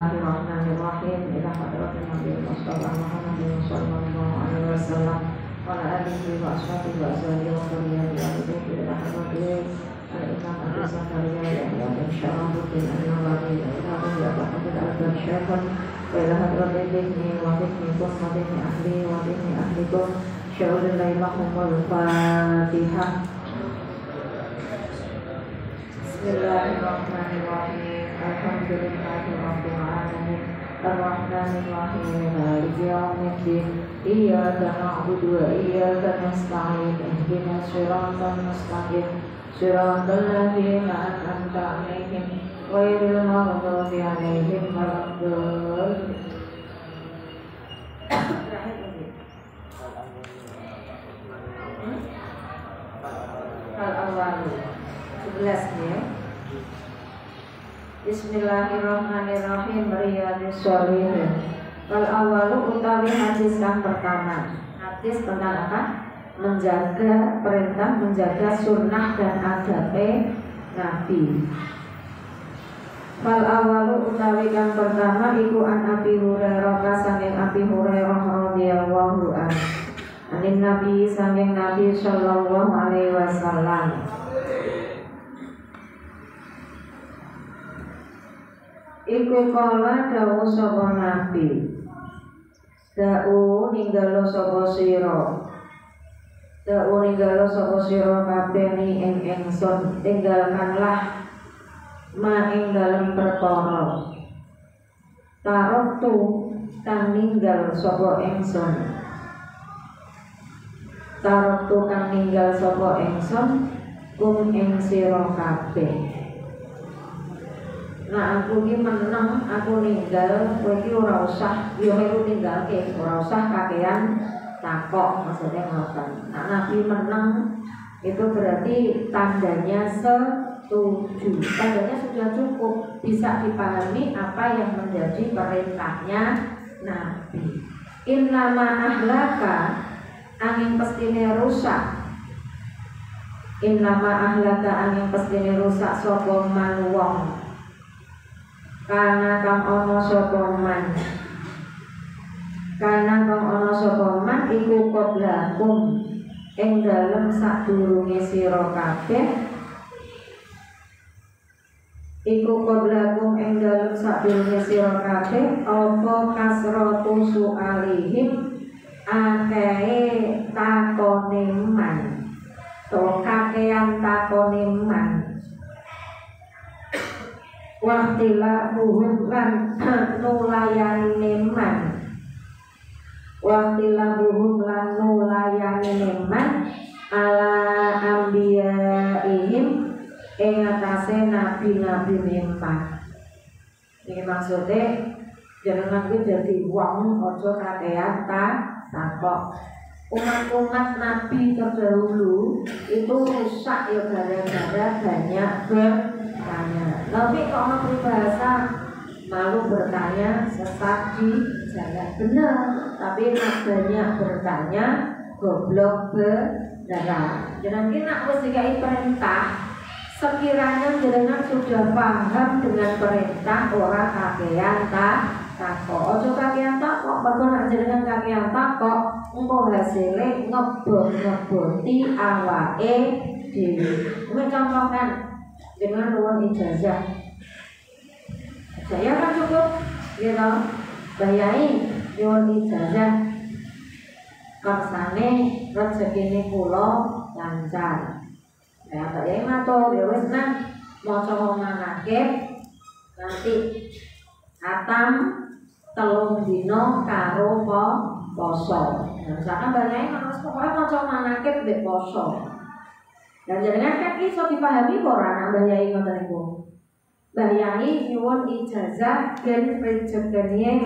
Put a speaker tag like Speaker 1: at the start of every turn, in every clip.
Speaker 1: Bismillahirrahmanirrahim. Ila hadratin Nabi Mustafa Muhammad sallallahu alaihi wasallam wa ala alihi wa ashabihi wa azwajihi wa dhurriyyatihi wa alihi ila hadratin al-Imam Abu Zakaria Yahya bin Syarafuddin An-Nawawi ila hadratin al-Syekh wa ila hadratin ibni wa ibnikum wa ibni ahli wa ibni ahlikum sya'ulillahi lahum wal Fatihah. Bismillahirrahmanirrahim. Alhamdulillahirabbil alamin. Arrahmanir rahim. Maliki yaumiddin. Iyyaka na'budu wa iyyaka nasta'in. Ihdinas siratal mustaqim. Siratal ladzina an'amta 'alaihim ghairil maghdubi 'alaihim waladdallin. Al-awwal 11 ya. Bismillahirrahmanirrahim. Riyadhus Shalihin. Wal awalu utawi hadis kang pertama. Hadis tentang apa? Menjaga perintah, menjaga sunnah dan adabe Nabi. Wal awalu utawi kang pertama iku an Abi Hurairah saking Abi Hurairah radhiyallahu anhu. Anin Nabi saking Nabi sallallahu alaihi wasallam. Iku kala dawuh sapa Nabi. Da'u ninggalo sapa sira. Da'u ninggalo sapa sira kabeh ing ingsun, tinggalkanlah ma ing dalem perkara. Taraktu kang ninggal sapa ingsun. Taraktu kang ninggal sapa ingsun kum ing sira kabeh. Nah aku ini meneng, aku ninggal, kowe iki ora usah yo melu ninggalke, ora usah kakean takok, maksudnya ngoten. Nah Nabi meneng itu berarti tandanya setuju. Tandanya sudah cukup, bisa dipahami apa yang menjadi perintahnya Nabi. Innama ahlaka angin pestine rusak. Innama ahlaka angin pestine rusak sapa man wong. Karena kang ana sapa man iku qablakum ing dalem sadurunge sira kabeh apa kasratu su'alihim akehe takone man to kakean takone man waktila buhum lan nulayani man ala ambiyaihim ing atase nabi-nabi mempan. Ini maksudnya jangan kuwi dadi wong aja kakean takok. Umat-umat Nabi terdahulu itu rusak ya gara-gara banyak bertanya. Tapi kok orang berbahasa malu bertanya, sesat di jalan benar. Tapi banyak bertanya, goblok beneran. Jangan kita harus dikai perintah. Sekiranya jenengan sudah paham dengan perintah orang kakean takok. Ojo kakean takok, bakal jenengan kakean takok. Engkau hasilnya ngeboti awake dhewe. Mungkin contohkan dengan ruang ijazah. Saya kan cukup gitu, bayai ruang ijazah. Kersane rezekine kula lancar. Ya bayai matur ya wis nang maca manakib nanti atam 3 dina karo poso. Nah, misalkan bayai harus pokoknya maca manakib mbek poso. Dan jenengan kan iso dipahami ora nang bayai ngoten niku. Bayai nyuwun ijazah ben rezekine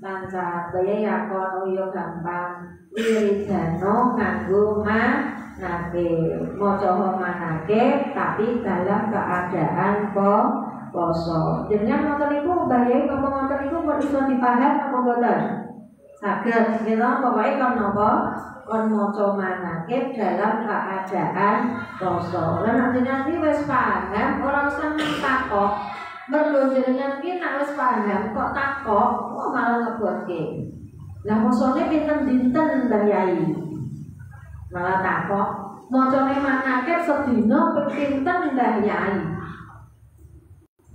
Speaker 1: lancar. Bayai akon yo gampang. Wiridano nganggo manakib. Maca manakib tapi dalam keadaan poso. Jenengan ngoten niku bayai ngomong ngoten niku kok iso dipaham apa mboten? Saged kita pokoknya kon napa kon maca manakib dalam keadaan poso. Lan nanti wis paham ora usah takok. mergo jenengan ki nek wis paham kok takok kok malah ngebutke. Lah mosone pinten dinten Mbah Yai? Malah takok macane manakib sedina ping pinten Mbah Yai?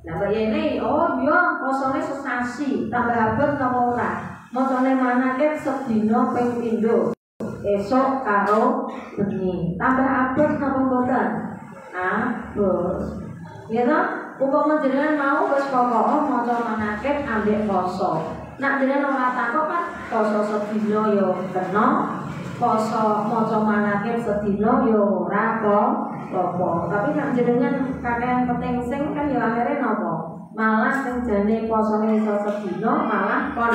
Speaker 1: Lah Mbah Yai ini oh iya mosone sesasi tambah abot napa ora? Macane manakib sedina ping pindho. Esok karo bengi tambah abot napa mboten? Abot. Ya toh, upama jenengan mau wis pokoke maca manakib ambek poso. Nek jenengan ora takok kan poso sedina ya kena, poso maca manakib sedina ya ora apa-apa. Tapi nek jenengan kakean petengsing kan ya akhire napa? Malah sing jane posone iso sedina malah kon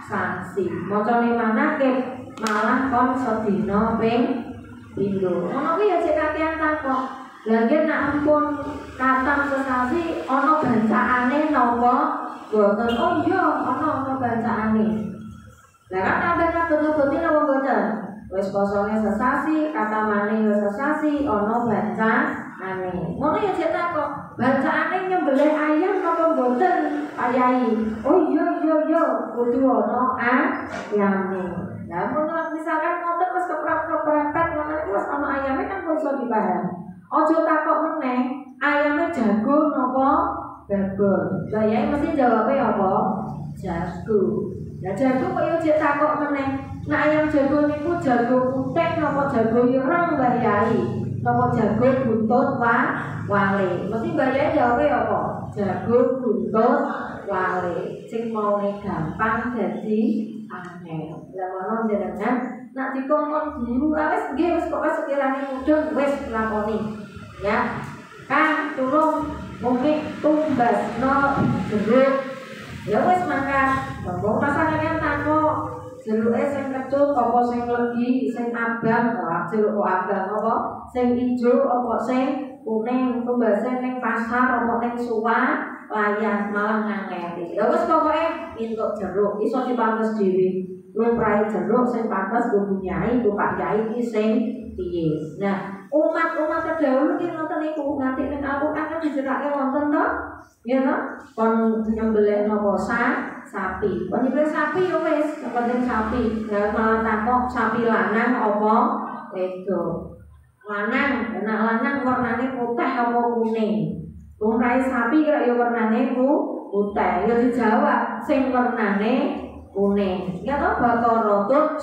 Speaker 1: sasi. Macane manakib malah kon sedina ping pindho. Ngono kuwi ya cek kakean takok. Lah yen nek ampun katam sesasi ana bancaane napa boten? Oh iya ana bancaane. Lah kan tambah kabeh-kabeh napa boten? Wis posone sesasi, katamane wis sesasi, ana bancaane. Ngono ya cek takok. Bancaane nyembelih ayam napa boten, Pak Yai? Oh iya kudu ana ayame. Lah mun misalkan ngoten wis keprapet ngono iku wis ana ayame kan iso dipaham. Ojo takok meneh, ayame jago napa babon. Lah Yai mesti jawabe apa? Jago. Lah jago kok yo jek takok meneh. Nek ayam jago niku jago putih napa jago ireng Mbah Yai? Napa jago buntut wale? Mesti Mbah Yai jawabe apa? Jago buntut wale. Sing maune gampang dadi angel. Lah ngono jenengan nek dikongkon guru wis nggih wis kok sekirane mudhun wis lakoni. Ya. Kan tulung mungkin tumbasno jeruk. Ya wis mangkat. Wong pasane kan takok jeruke sing kecut apa sing legi, sing abang, jeruk kok abang apa? Sing ijo apa sing kuning, tumbase ning pasar apa ning suwa layan malah ngangeti. Ya wis pokoke entuk jeruk iso dipantes dhewe. Lumrahe jeruk sing pantes go Nyai, go Pak Yai iki sing piye. Nah, umat-umat terdahulu ki ngoten niku, nganti ning Al-Qur'an kan diceritake wonten to? Ya to? Kon nyembelih napa sapi. Kon nyembelih sapi ya wis, penting sapi. Lah malah takok sapi lanang apa wedok. Lanang, anak lanang warnane putih apa kuning. Lumrahe sapi kira ya warnane putih. Ya dijawab sing warnane kuning. Ya toh baqaratun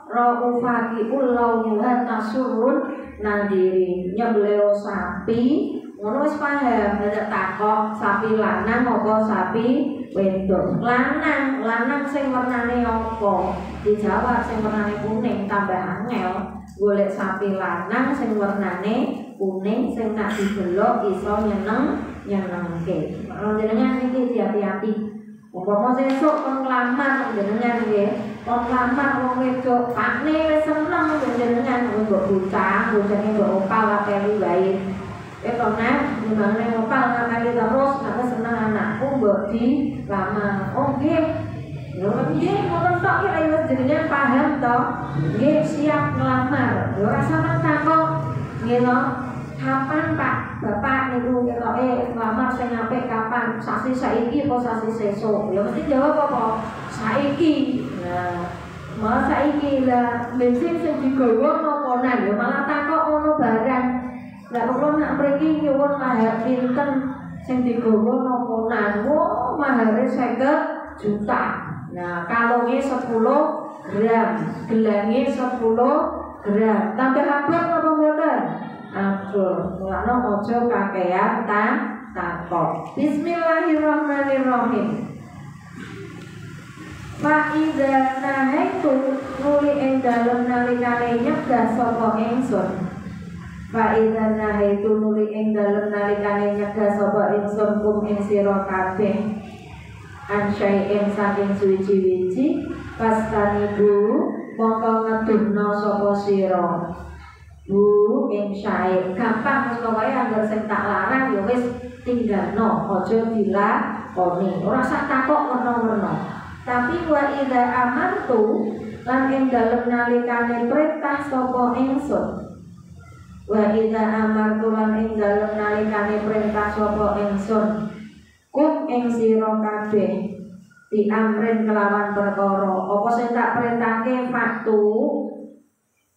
Speaker 1: raufaqul launuha tasurun nadiri. Nyembelih sapi ngono wis paham, ada takok sapi lanang apa sapi wedok. Lanang sing warnane apa? Dijawab sing warnane kuning tambah angel. Golek sapi lanang sing warnane kuning sing nak didelok iso nyenengke. Jenengan iki hati-hati. Umpama sesuk kon nglamar jenengan nggih, kon nglamar wong wedok, pakne wis seneng jenengan mbok bocah, bocahne mbok opal apeli wae. Kok nek ngene opal ngapeli terus, nek seneng anakku mbok dilamar. Oh nggih. Yo nggih ngoten tok kira wis jenengan paham to. Nggih siap nglamar. Yo ora sampeyan takok nggih to. Kapan Pak Bapak niku ketoke nglamar sing apik kapan? Sasi saiki apa sasi sesuk? Ya mesti jawab apa? Saiki. Nah, malah saiki lah bensin sing digawa napa nang ya malah takok ngono barang. Lah kula nak mriki nyuwun mahar pinten sing digawa napa nang? Oh, mahare 50 juta. Nah, kalunge 10 gram, gelange 10 gram. Tambah abot napa mboten? Abot. Mulane aja kakean takok. Bismillahirrahmanirrahim. Fa idza nahaitu nuli ing dalem nalikane nyegah sapa ingsun. Fa idza nahaitu nuli ing dalem nalikane nyegah sapa ingsun kum ing sira kabeh. Ansyai'in saking suci-wici pastanibu mongko ngedumna sapa sira. Bu ing syai gampang wis pokoke anggere sing tak larang ya wis tinggalno aja dilakoni ora usah takok werna-werna. Tapi wa idza amartu lan ing dalem nalikane perintah sapa ingsun. Wa idza amartu lan ing dalem nalikane perintah sapa ingsun kum ing sira kabeh diamrin kelawan perkara apa sing tak perintahke faktu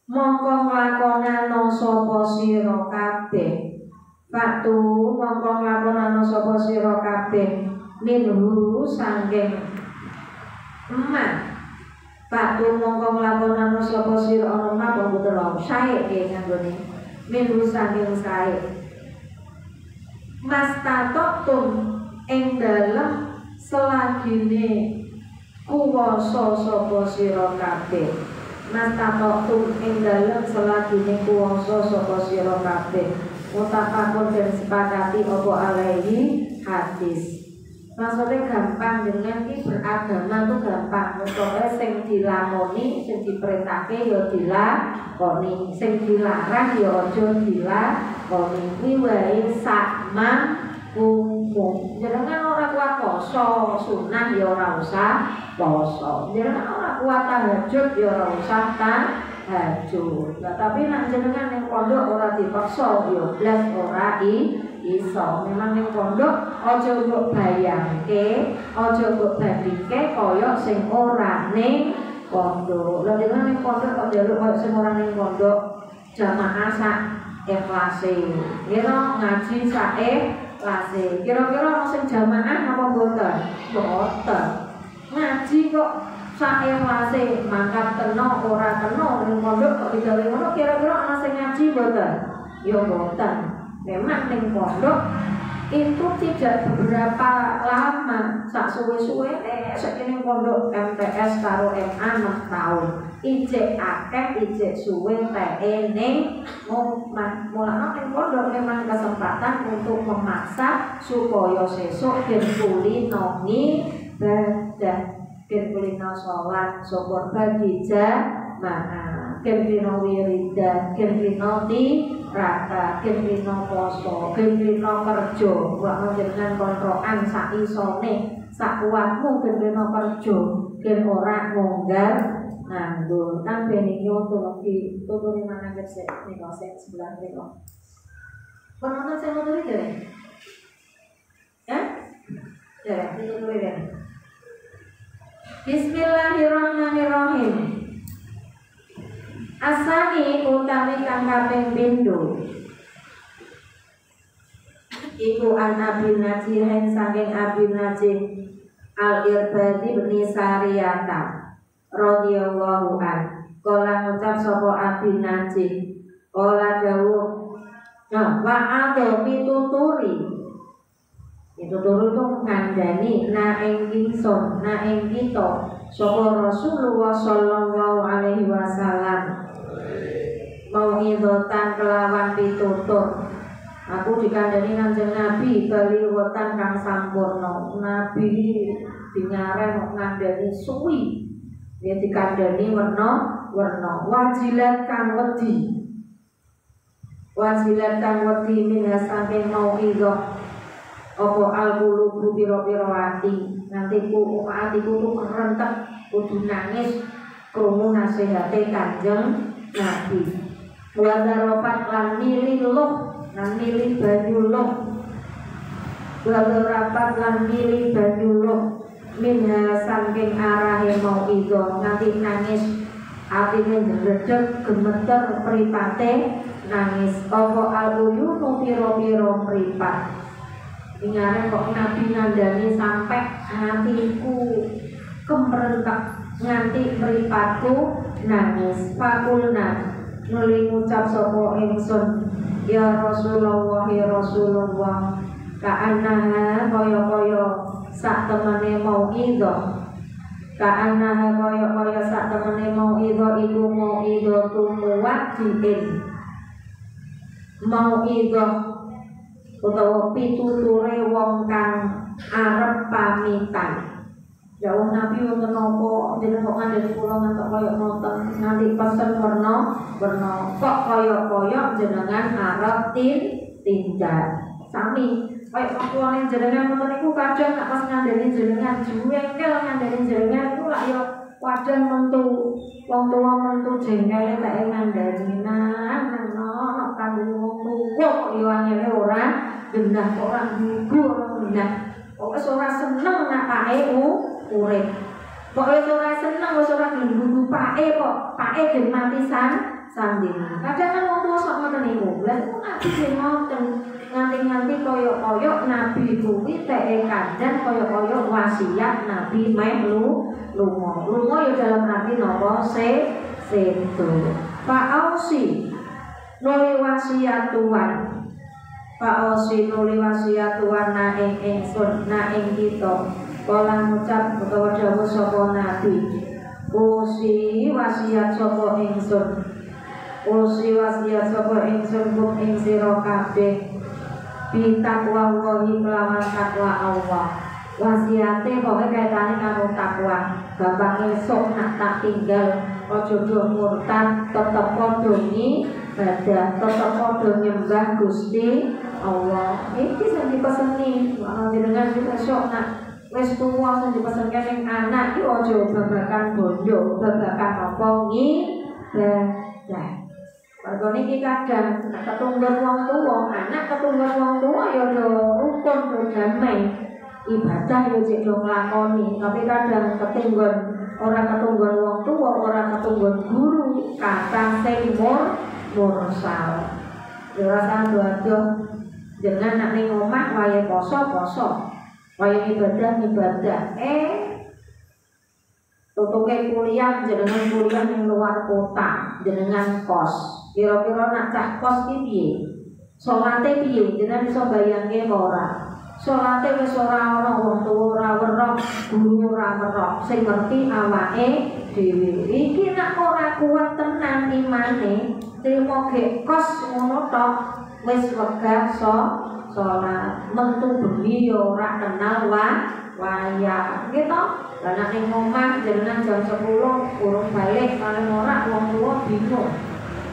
Speaker 1: mongko nglakonana sapa sira kabeh faktu mongko nglakonana sapa sira kabeh minhu sangking eman faktu mongko nglakonana sapa sira ana apa betul sae nganggone minhu sangking sae mas tatok ing dalem selagine kuwasa sapa sira kabeh mas tatok ing dalem selagine kuwasa sapa sira kabeh mutafaqun dan sepakati apa alaihi hadis. Maksudnya gampang dengan ini beragama tuh gampang. Pokoknya sing dilamoni, sing diperintahke ya dilakoni, sing dilarang ya aja dilakoni. Kuwi wae sakman umum. Jenengan ora kuat poso sunah ya ora usah poso. Jenengan ora kuat tahajud ya ora usah tahajud. Nah, tapi nek jenengan ning pondok ora dipaksa ya blas ora iso. Memang ning pondok aja mbok bayangke, aja mbok bandingke kaya sing ora ning pondok. Lah jenengan ning pondok kok njaluk kaya sing ora ning pondok jamaah sak ikhlase. Kira ngaji sak ikhlase. Kira-kira ana sing jamaah apa mboten? Mboten. Ngaji kok sak ikhlase mangkat kena ora kena ning pondok kok digawe ngono kira-kira ana sing ngaji mboten? Ya mboten. Memang ning pondok itu tidak beberapa lama sak suwe-suwe saking pondok MTS karo MA 6 tahun ijek akeh ijek suwe teh ning mulane ning pondok memang kesempatan untuk memaksa supaya sesuk ben kulinoni ibadah ben kulino salat syukur bagi jamaah ben kulino wiridan ben kulino rata, kemrino poso, kemrino kerja, buat dengan kontrokan sak isone, sak kuatmu kemrino kerja, kem ora ngonggar nganggur. Kan beningnya untuk di tuturin mana kerja, nih kosek sebelah nih kok. Penonton saya mau tulis deh, ya? Ya, tuturin deh. Bismillahirrahmanirrahim. Asani utawi kang kaping pindho iku an Abil Najih saking Abil Najih Al-Irbadi bin Sariyata radhiyallahu an. Kala ngucap sapa Abil Najih kala dawuh wa ado pituturi itu ngandani na ing ingsun na ing kita sapa Rasulullah sallallahu alaihi wasallam mau ngidotan kelawan pitutur. Aku dikandani Kanjeng Nabi kaliwatan kang sampurna. Nabi dinyaren ngandani suwi. Ya dikandani werna wajilat kang wedi. Wajilat kang wedi minha saking mau idoh apa al-qulubu pira-pira ati. Nanti atiku tuh kerentek kudu nangis krungu nasihate Kanjeng Nabi. Wadarofat lan milih loh, lan milih banyu loh. Wadarofat lan milih banyu loh. Minha saking arahe mau ido nganti nangis atine ndredeg gemeter pripate nangis. Apa al-uyunu pira-pira pripat. Ingare kok Nabi ngandani sampai hatiku kemrentek nganti mripatku nangis. Fakulna nuli ngucap sapa ingsun ya Rasulullah ya Rasulullah ka'annaha kaya-kaya sak temene mau ido ka'annaha kaya-kaya sak temene mau ido iku mau ido tumuwadiin mau ido utawa pituture wong kang arep pamitan. Ya wong Nabi wonten napa jeneng kok ngandhani kula ngantos kaya nonton nganti pesen werna kok kaya jenengan arep tindak sami kaya wong jenengan ngoten niku kadang nek pas ngandhani jenengan jengkel ngandhani jenengan iku lak ya kadang mentu wong tuwa mentu jengkele tak ngandhani nang kandhani wong tuwa kok ya angel ora gendah kok ora nggugu ora gendah Pokoke ora seneng nak pake urip. Pokoke ora seneng wis ora gelem pake kok pake gen mati sanding. Kadang kan wong tuwa sok ngoten niku. Lah iku nabi gen ngoten nganti-nganti koyo-koyo nabi kuwi teke kandhan koyo-koyo wasiat nabi melu lunga ya dalam arti napa sedo. Pak Ausi nuli wasiat Tuhan. Pak Ausi nuli wasiat Tuhan na ing ingsun na ing kita. Kala ngucap utawa dawuh sapa nabi. Usi wasiat sapa ingsun. Usi wasiat sapa ingsun kum ing sira kabeh. Bitakwa wahi kelawan takwa Allah. Wasiate pokoke kaitane karo takwa. Gampang esuk nak tak tinggal aja do murtad, tetep padha ibadah, tetep padha nyembah Gusti Allah. Iki sing dipeseni jenengan kita esuk nak wis tuwa sing dipesenke ning anak iki aja babakan bondo, babakan apa ibadah. Mergo niki kadang ketunggal wong tuwa, anak ketunggal wong tuwa ya do rukun do damai. Ibadah ya cek do nglakoni, tapi kadang ketunggal ora ketunggal wong tuwa, ora ketunggal guru, kata sing mursal. Ya ora sando-ando jenengan nak ning omah wayahe poso, wayahe ibadah. Tutuke kuliah jenengan kuliah ning luar kota, jenengan kos. Kira-kira nak cah kos iki piye? Salate piye? Jenengan iso bayangke ora? Salate wis ora ana wong tuwa ora weruh, guru ora weruh, sing ngerti awake dhewe. Iki nak ora kuat tenan imane, trimo gek kos ngono tok, wis wegah salat. Mentu bengi ya ora kenal wayah. Nggih to? Lah nek ning omah jenengan jam 10 urung balik, paling ora wong tuwa bingung.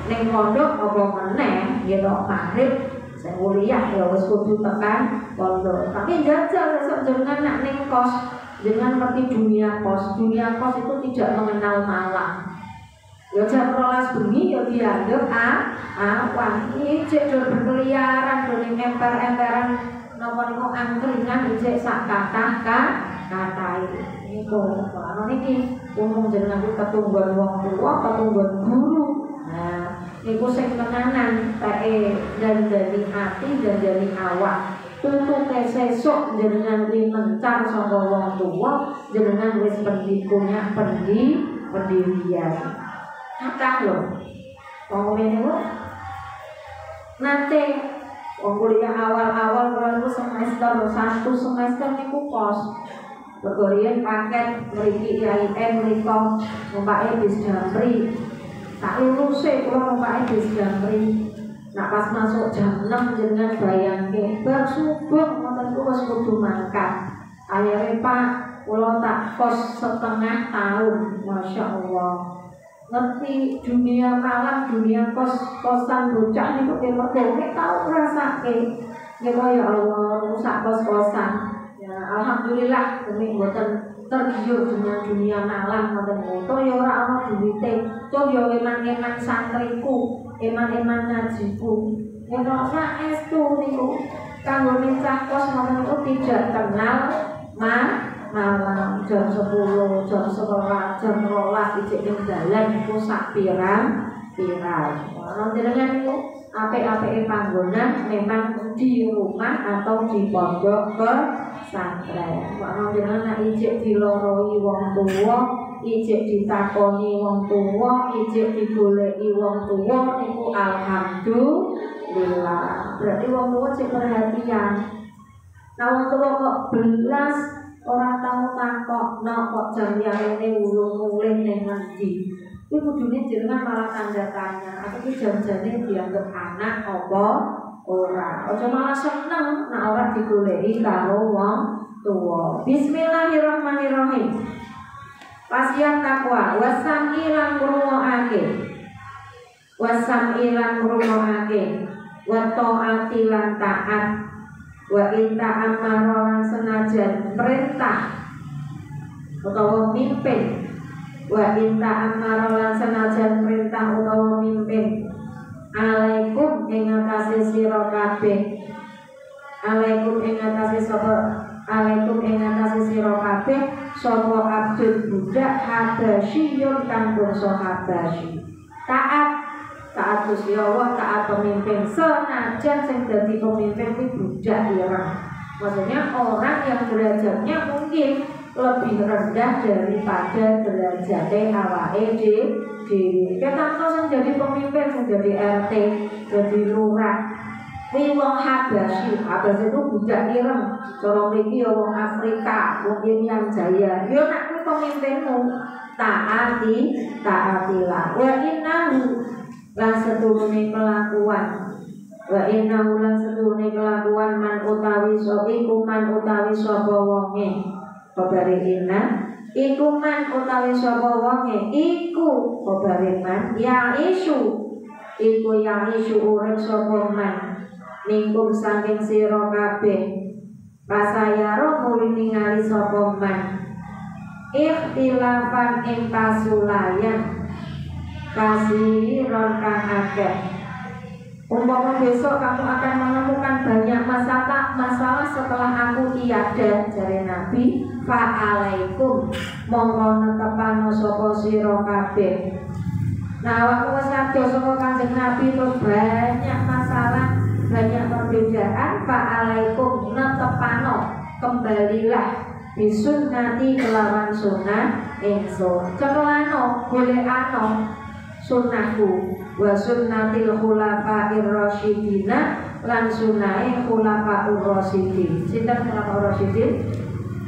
Speaker 1: Ning pondok apa meneh ya tok maghrib sing kuliah ya wis kudu tekan pondok. Tapi jajal esuk jenengan nak ning kos, jenengan ngerti dunia kos. Dunia kos itu tidak mengenal malam. Ya jam 12 bengi ya dianggap awan. Iki cek do berkeliaran do ning emper-emperan napa niku angkringan ijek sak kathah niku. Ana niki umum jenengan ketunggal wong tuwa, ketunggal guru. Nah, niku sing tenanan teke dandani ati, dandani awak. Tutuke sesuk jenengan kuwi mencar saka wong tuwa, jenengan wis punya pendirian. Kakak lho. Wong niku nate wong kuliah awal-awal kula semester 1 semester niku kos. Bergorian paket mriki IAIN mriko numpake bis Damri. Tak luluse kula numpake bis Damri. Nak pas masuk jam 6 jenengan bayangke bar subuh ngoten ku wis kudu mangkat. Akhire Pak kula tak kos setengah tahun, masyaallah. Ngerti dunia malam, dunia kos-kosan bocah niku mergo tau ngrasake. Nggih ya Allah, rusak kos-kosan. Ya alhamdulillah demi mboten tergiur dengan dunia malam ngoten niku. Ya ora ana duwite. Toh ya eman-eman santriku, eman-eman ngajiku. Ya ora estu niku. Kanggo cah kos ngoten niku tidak kenal malam jam 10, jam 11, jam 12 ijek ning dalan niku sak pirang. Ana jenengan niku apik-apike panggonan memang di rumah atau di pondok pesantren. Ana jenengan ijek diloroi wong tuwa, ijek ditakoni wong tuwa, ijek digoleki wong tuwa niku alhamdulillah. Berarti wong tuwa sing perhatian. Nah wong tuwa kok belas ora tau takokno kok jam yarene ulung-ulung ning ngendi. Kuwi kudune jenengan malah tanda tanya, apa iki jam-jane dianggap anak apa ora. Aja malah seneng nek ora digoleki karo wong tuwa. Bismillahirrahmanirrahim. Wasiat takwa, wasami lan ngrungokake. Wasami lan ngrungokake. Wa taati lan taat. Wa inta amarolan senajan perintah utawa mimpin. Wa inta amarolan senajan perintah utawa mimpin. Alaikum ing atase sira kabeh. Alaikum ing atase sapa alaikum ing atase sira kabeh sapa abdul budak habasyiyun kang bangsa Habasyi. Taat Gusti Allah, taat pemimpin senajan sing dadi pemimpin kuwi budak ireng. Maksudnya orang yang derajatnya mungkin lebih rendah daripada derajatnya awake dhewe. Ketamno sing jadi pemimpin, sing jadi RT, jadi lurah. Kuwi wong Habasyi itu budak ireng. Cara mriki ya wong Afrika, wong Irian Jaya. Yo nek kuwi pemimpinmu, taatilah. Wa innahu lan seturune kelakuan. Wa innahu lan seturune kelakuan man utawi sapa wonge. Kabare inna iku man utawi sapa wonge iku kabare man ya isu urip sapa man mingkum saking sira kabeh pasayaro muli ningali sapa man ikhtilafan ing pasulayan kasiron kang akeh. Umpama besok kamu akan menemukan banyak masalah setelah aku tiada, jare Nabi, fa'alaikum mongko netepano sapa sira kabeh. Nah, waktu wis adoh saka Kanjeng Nabi itu banyak masalah, banyak perbedaan, fa'alaikum netepano, kembalilah bisunnati kelawan sunnah ingsun. Cekelano golekano sunnahku wa sunnatil khulafa'ir rasyidina lan sunnahe khulafa'ur rasyidin. Sinten khulafa'ur rasyidin?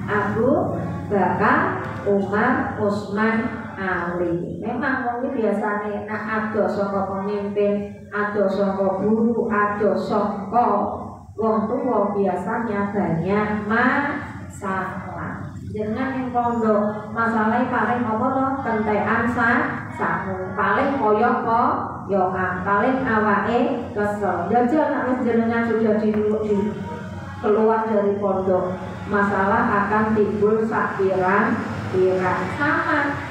Speaker 1: Abu Bakar, Umar, Utsman, Ali. Memang wong iki biasane nek ado saka pemimpin, ado saka guru, ado saka wong tuwa biasanya banyak masalah. Jangan yang pondok masalahnya paling apa toh kentekan sangu paling koyok yokan paling awake kesel. Jajal nek jenengan sudah di keluar dari pondok masalah akan timbul sakiran sama.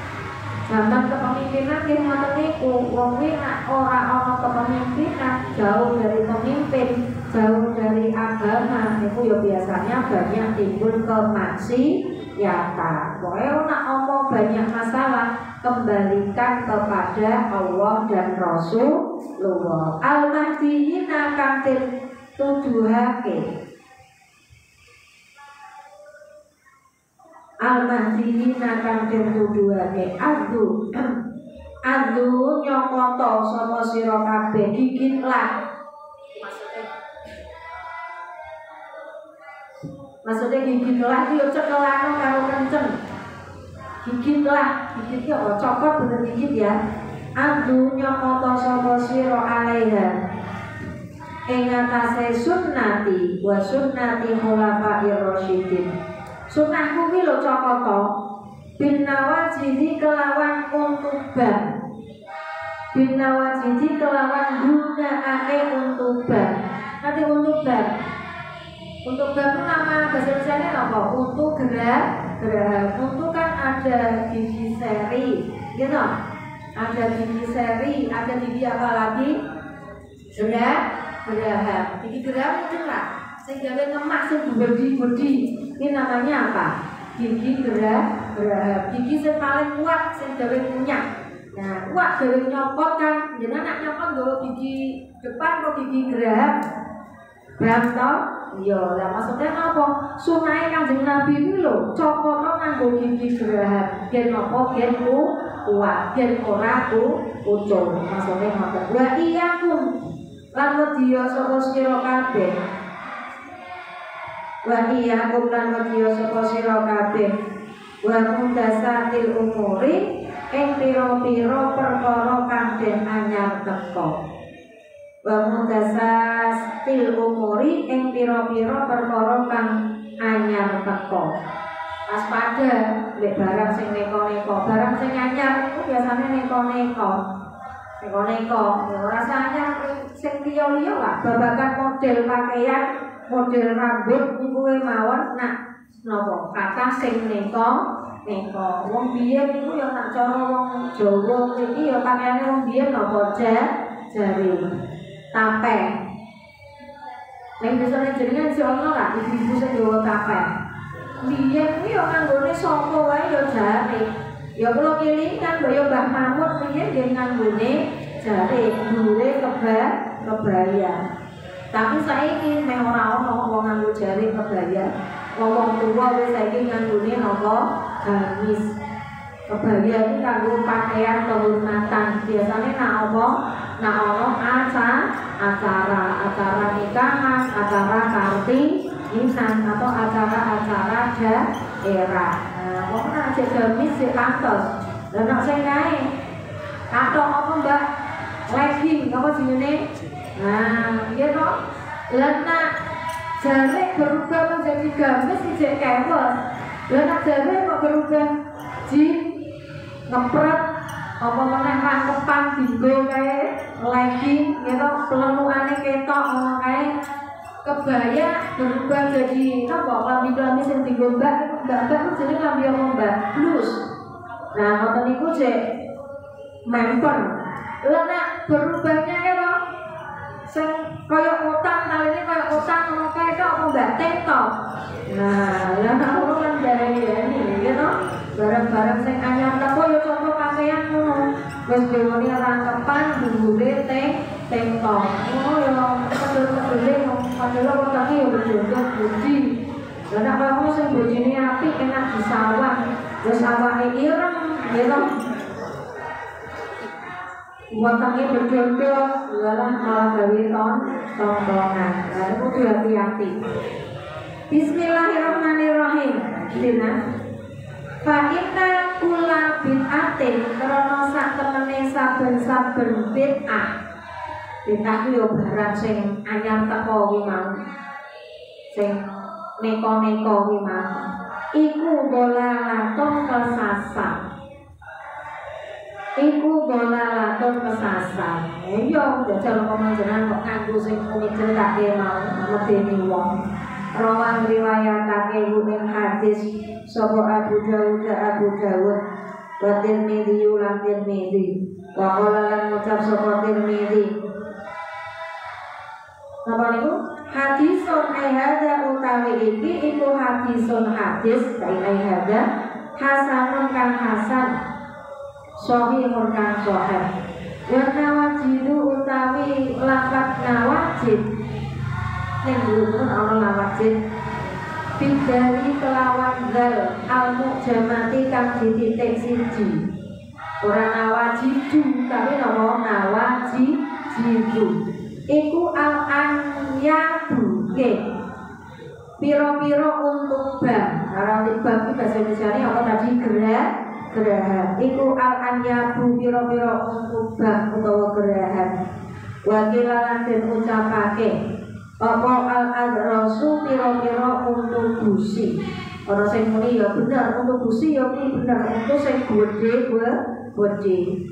Speaker 1: Zaman kepemimpinan nggih ngoten niku, wong kuwi nek ora ana kepemimpinan, jauh dari pemimpin, jauh dari agama, niku ya biasanya banyak timbul kemaksiatan. Pokoknya nek omong banyak masalah, kembalikan kepada Allah dan Rasulullah. Al-Mahdiyina kang tuduhake. Al-Mahdiyina kang tuduhake adu nyokoto sapa sira kabeh gigitlah. Maksudnya gigitlah itu cekelano karo kenceng. Gigitlah, gigit ya cokot bener gigit ya. Adu nyokoto sapa sira alaiha ing atase sunnati wa sunnati khulafa'ir rasyidin. Sunnahku ki lho cokoto bin nawajidi kelawan untuban. Bin nawajidi kelawan gunakake untuban. Nanti untuban. Untuban itu nama bahasa Indonesia apa? Untuk gerah. Untuk kan ada gigi seri, gitu. Ada gigi seri, ada gigi apa lagi? Gerah. Gigi gerah mungkin lah. Sehingga ngemak sing budi. Ini namanya apa? Gigi gerah. Gigi yang paling kuat sing gawe punya. Nah, kuat gawe nyopot kan. Jenengan nak nyopot nggo gigi depan kok gigi gerah. Paham to? Iya, lah maksudnya apa? Sunahe Kanjeng Nabi iki lho, cokoto nganggo gigi gerah. Yen apa? Yen kuat, yen ora ucul. Maksudnya ngoten. Wa iyakum lan wedya sapa sira kabeh. Wa iyakum lan wedya sapa sira kabeh. Wa mudasatil umuri ing pira-pira perkara kang den anyar teka. Wa mudasatil umuri ing pira-pira perkara kang anyar teka. Waspada lek barang sing neko-neko, barang sing anyar iku biasane neko-neko. Neko-neko, ya ora anyar sing liya-liya lah, babagan model pakaian, model rambut niku mawon nak napa kata sing neko. Wong biyen niku ya nak cara wong Jawa iki ya pakaiane wong biyen napa jari tapeh. Nek desane jenengan si ono lah ibu-ibu sing gawa tapeh. biyen kuwi yo nganggone sapa wae yo jare. Ya kula kelingan Mbah Mahmud riyen nggih nganggone jare dhuwure kebaya. Tapi saiki meh ora ono wong nganggo jare kebaya. Wong tuwa wis saiki nganggone napa gamis. Kebaya iki kanggo pakaian kehormatan. Biasane nek apa? Nek ono acara nikahan, acara kartinisan atau acara-acara daerah. Nah, wong nek aja gamis sik pantes. Lah nek sing kae kathok apa Mbak? Legging apa jenenge? Nah, iya toh. Lah nek jare berubah menjadi gamis ijek kewes. Lah nek jare kok berubah ngepret apa meneh rangkepan dinggo kae legging gitu pelenukane ketok ngono kae kebaya berubah jadi apa klambi-klambi sing dinggo mbak jenenge klambi apa mbak blus. Nah ngoten niku jek memper. Lah nek berubahnya itu sing kaya utang taline kaya utang ngono kae tok apa mbak tentok. Nah lah nek ngono kan darani gitu barang-barang sing anyar teko ya contoh pakaian ngono wis diwoni rangkepan dhuwure tengkok ngono ya kedel-kedele padahal wetenge ya bedo budi lha nek kamu sing bojine apik enak disawang wis awake ireng gitu wetenge bedo lalah malah gawe tontonan lha kudu hati-hati. Bismillahirrahmanirrahim. Dina Fa'inna kula bid'atin karena sak temene saben-saben bid'ah. Bid'ah yo barang sing anyar teko kuwi mau. Sing neko-neko kuwi mau. Iku dolalatun kesasar. Yo jajal komandan kok nganggo sing muni ceritake mau medeni wong. Rawang riwayatake ing hadis sapa Abu Dawud wa Tirmidzi lan Tirmidzi wa qala lan ngucap sapa Tirmidzi napa niku hadisun hadza utawi iki iku hadisun hadis ai hadza hasanun kang hasan sahihun kang sahih wa nawajidu utawi lafaz nawajid ning durung ana nawajid bidari kelawan dal al-mu'jamati kang dititik siji ora nawajidu tapi nawajidu iku al-anyabu piro-piro untuk bab karena bab itu bahasa Indonesia ini apa tadi gerahan iku al-anyabu piro-piro untuk bab utawa gerahan wakilalan dan ucapake apa al-adrasu piro-piro untuk busi. Orang sing muni ya bener untuk busi ya kuwi bener untuk sing gede.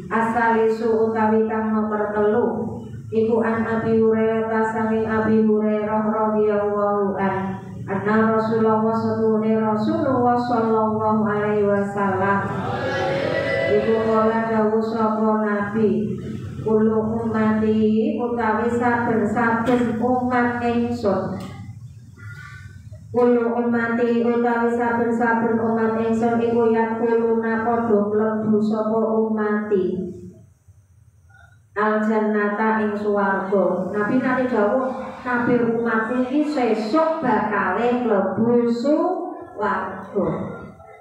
Speaker 1: Asalisu utawi kang nomor 3 iku an Abi Hurairah saking Abi Hurairah radhiyallahu anna Rasulullah sallallahu alaihi wasallam iku kala dawuh sapa nabi kulo umati utawi saben-saben umat ingsun kulo umati utawi saben-saben umat ingsun iku yakuluna padha mlebu sapa umati al jannata ing swarga. Nabi nate dawuh kabeh umatku iki sesuk bakale mlebu swarga.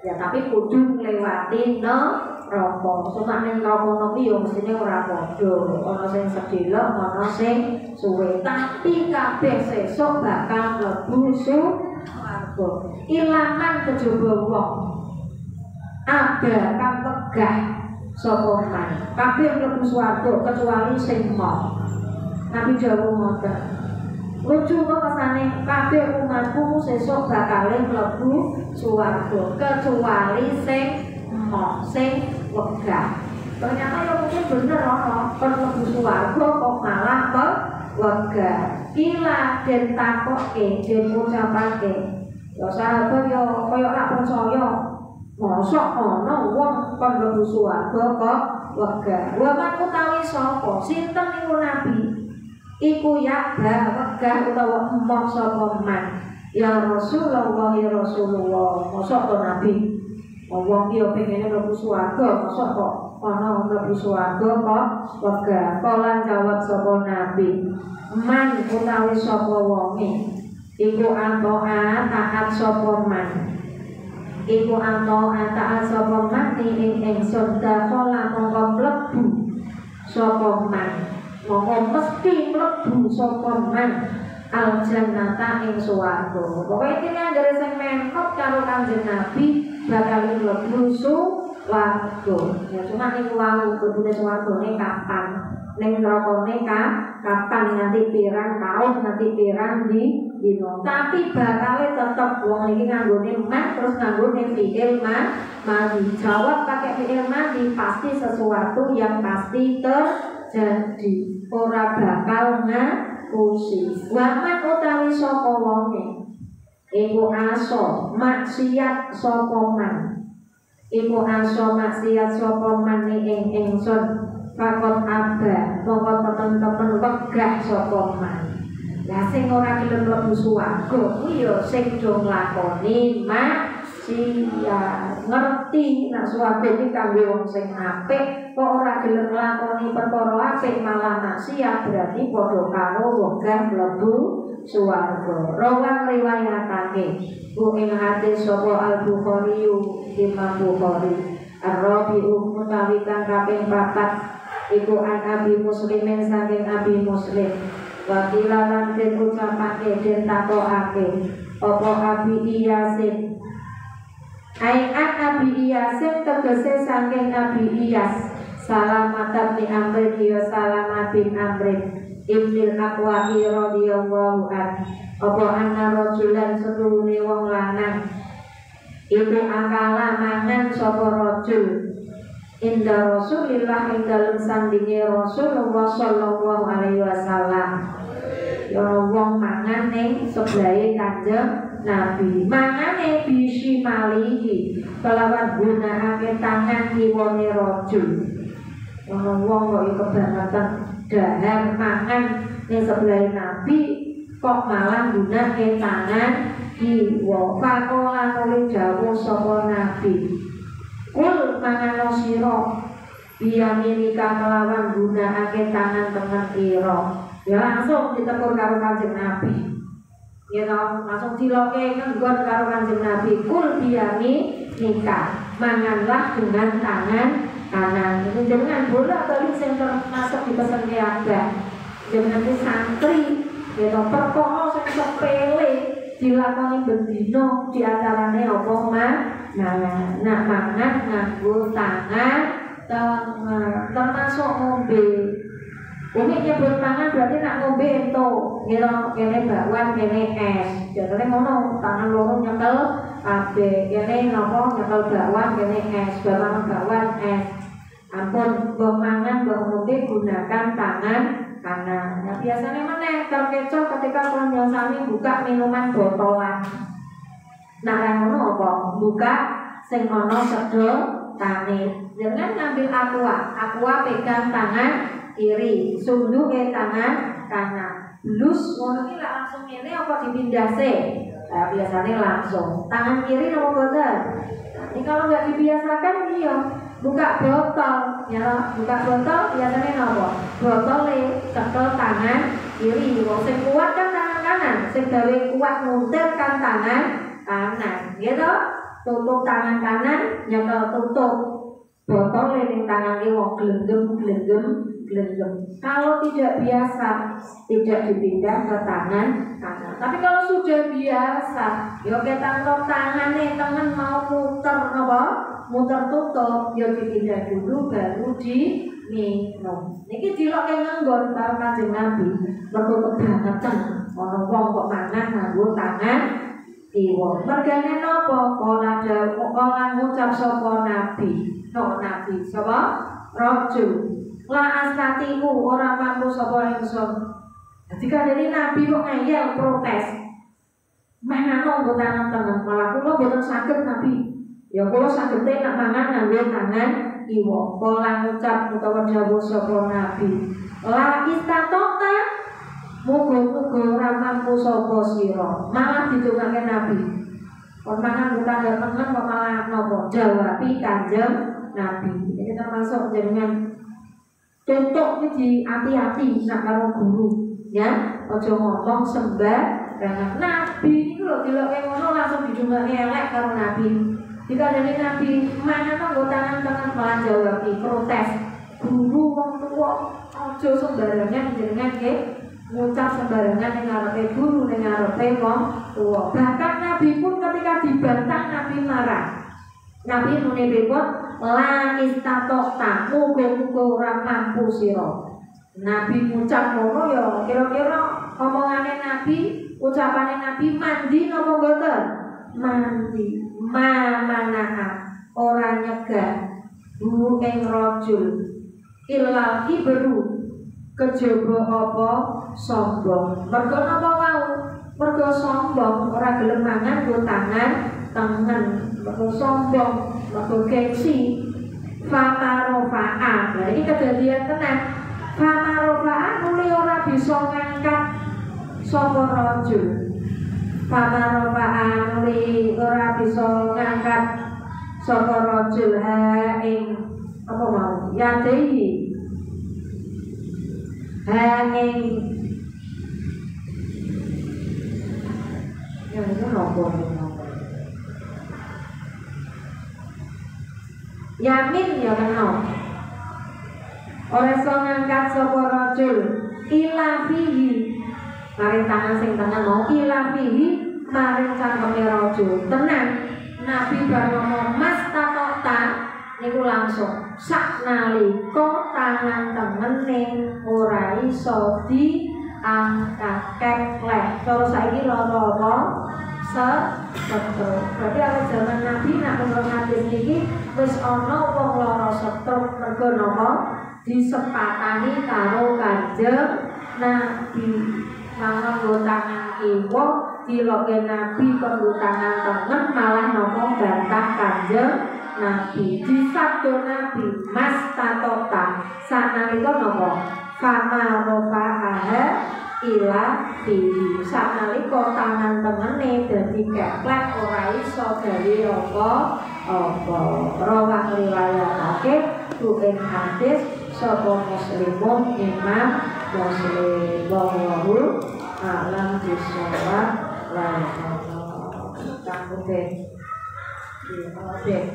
Speaker 1: Ya tapi kudu ngliwati neraka. Soale ning neraka kuwi yo mestine ora padha. Ana sing sedelok, ana sing suwe. Tapi kabeh sesuk bakal mlebu swarga. Ilangan kejaba wong. Ada kang tegah sapa man. Kabeh mlebu swarga kecuali sing mau. Nabi dawuh ngoten. Lucu kok kesane kabeh umatku sesuk bakal mlebu swarga kecuali sing mau sing wegah. Ternyata ya mungkin bener ana mlebu swarga kok malah wegah. Kila den takoke den ucapake. Ya sahabat yo koyo ora percaya. Mosok ana wong kon mlebu swarga kok wegah. Wa man utawi sapa? Sinten niku Nabi? Iku yakba wegah utawa emoh sapa man Ya Rasulullah, ya Rasulullah, mosok to Nabi. Wong ki yo pengene mlebu swarga, mosok kok ana mlebu swarga kok wegah. Kala jawab sapa Nabi, man utawi sapa wonge iku antoa taat sapa man. Iku antoa taat sapa man ing ingsun dakhala mongko mlebu sapa man. Mongko mesti mlebu sapa man al jannata ing swarga. Pokoke iki anggere sing mentok karo Kanjeng Nabi bakal mlebu swarga. Ya cuma niku wae kudune swargane kapan. Ning nerakane kapan nanti pirang taun nanti pirang dino. Tapi bakal tetep wong iki nganggone man terus nganggone fi'il madi. Jawab pakai fi'il madi pasti sesuatu yang pasti terjadi. Ora bakal usi waman utawi sapa wonge iku aso maksiat sapa man iku aso maksiat sapa man ing ingsun fakon aba mongko temen-temen wegah sapa man. Lah sing ora gelem mlebu swarga kuwi ya sing do nglakoni maksiat. Ngerti nek swarga iki kanggo wong sing apik kok ora gelem nglakoni perkara apik malah maksiat berarti padha karo wegah mlebu swarga. Rawang riwayatake ku ing hadis sapa Al-Bukhari Imam Bukhari Ar-Rabi'u mutawi kang kaping 4 iku an Abi Muslimin saking Abi Muslim wakila lan den ucapake den takokake apa Abi Iyasin Ayat Abi Iyasin tegese saking Abi Iyas Salamat bin Amr ya Salamat bin Amr Ibnil Aqwa'i radhiyallahu anhu apa anna rajulan setuhune wong lanang iku akala mangan sapa rajul inda Rasulillah ing dalem sandinge Rasulullah sallallahu alaihi wasallam. Ya wong mangan ning sebelahe Kanjeng Nabi. Mangane bisi malihi kelawan gunakake tangan kiwane rajul. Wong kok kebangetan dahar mangan ning sebelahe Nabi kok malah gunakake tangan kiwa. Pakola nuli dawuh sapa Nabi. Kul mangan sira biyamirika kelawan gunakake tangan tengen ira. Ya langsung ditegur karo Kanjeng Nabi. Ya langsung diloke nggon karo Kanjeng Nabi. Kul biyamirika manganlah dengan tangan kanan. Itu jenengan bola balik sing termasuk dipesen ke abah. Jenengan ki santri, ya perkara sing sepele dilakoni bendina diantarane apa mangan. Nah mangan nganggo tangan termasuk ngombe. Umi nyebut mangan berarti nak ngombe ento, kene bakwan, kene es. Jane ngono, tangan loro nyekel kabeh. Kene napa nyekel bakwan, kene es, bakwan es. Ampun, mbok mangan, mbok ngombe gunakan tangan kanan. Nah, biasanya meneh terkecoh ketika kon nyosani buka minuman botolan. Nah, yang ngono apa? Buka sing ana sedotane. Jangan ngambil aqua pegang tangan kiri, sunduke tangan kanan. Blus ngono iki lak langsung ngene apa dipindah sih? Nah, biasanya langsung. Tangan kiri nomor boten. Nah, ini kalau nggak dibiasakan iya. Buka botol, ya buka botol biasanya nopo? Botolnya cekel tangan kiri. Wong sing kuat kan tangan kanan, sing gawe kuat nguntir kan tangan kanan, gitu. Tutup tangan kanan, nyekel tutup botolnya ning tangan kiri. Wong gelenggem. Kalau tidak biasa, tidak dipindah ke tangan kanan. Tapi kalau sudah biasa, yo kita tangannya tangan mau muter nopo? Muter tutup, ya dipindah dulu baru diminum. Niki diloke nganggon karo Kanjeng Nabi. Mergo kebangetan ana wong kok mangan nganggo tangan kiwa. Mergane napa? Kala ngucap sapa Nabi. Nabi sapa? Rajul. La astatiku ora mampu sapa ingsun. Dadi kanjeng Nabi kok ngeyel protes. Mangan nganggo tangan tengen, malah kula mboten saged Nabi. Ya kula sagete nak mangan nganggo tangan kiwa. Kala ngucap utawa dawuh sapa Nabi. La istatota muga-muga ora mampu sapa sira. Malah didongake Nabi. Kon mangan utang tengen kok malah napa? Jawabi Kanjeng Nabi. Ini termasuk jenengan contoh iki hati-hati sak karo guru, ya. Aja ngomong sembarangan. Nabi iku lho diloke ngono langsung didongake elek karo Nabi. Dikandani Nabi, mana kok tangan malah jawabi protes. Guru wong tuwa aja sembarangan jenengan nggih ngucap sembarangan ning ngarepe guru ning ngarepe wong tuwa. Bahkan Nabi pun ketika dibantah Nabi marah. Nabi muni pripun? La istatokta, muga-muga ora mampu sira. Nabi ngucap ngono ya kira-kira omongane Nabi, ucapane Nabi mandi napa mboten? Mandi. Mamanaha ora nyegah bu ing rajul ilal kibru kejaba apa sombong. Mergo napa wau? Mergo sombong ora gelem mangan nggo tangan tengen. Mergo sombong, mergo gengsi. Famarofa'a. Nah ini kejadian tenan. Famarofa'a mulai ora bisa ngangkat sapa rajul. Famarofa'a mulai ora bisa ngangkat sapa rajul ha ing apa mau? Yadehi hanging yang itu nopo yamin ya kena ora iso ngangkat sapa rajul ila fihi maring tangan sing tengen mau ila fihi maring cangkeme rajul tenang. Nabi bar ngomong mas tatota niku langsung sak nalika tangan temene ora iso diangkat keklek. Cara saiki lara apa? Setruk. Berarti awal zaman Nabi nak menurut hadis niki wis ana wong lara setruk mergo napa? Disepatani karo Kanjeng Nabi. Mangan nggo tangan kiwa diloke Nabi kanggo tangan tengen malah napa bantah Kanjeng Nabi. Disabda Nabi mas tatota sanalika napa fama rofa'aha ila fihi sanalika tangan tengene dadi keklek ora iso gawe apa rawang riwayatake tu ing hadis sapa Muslimun Imam Muslim wallahu a'lam bishawab la ilaha illallah.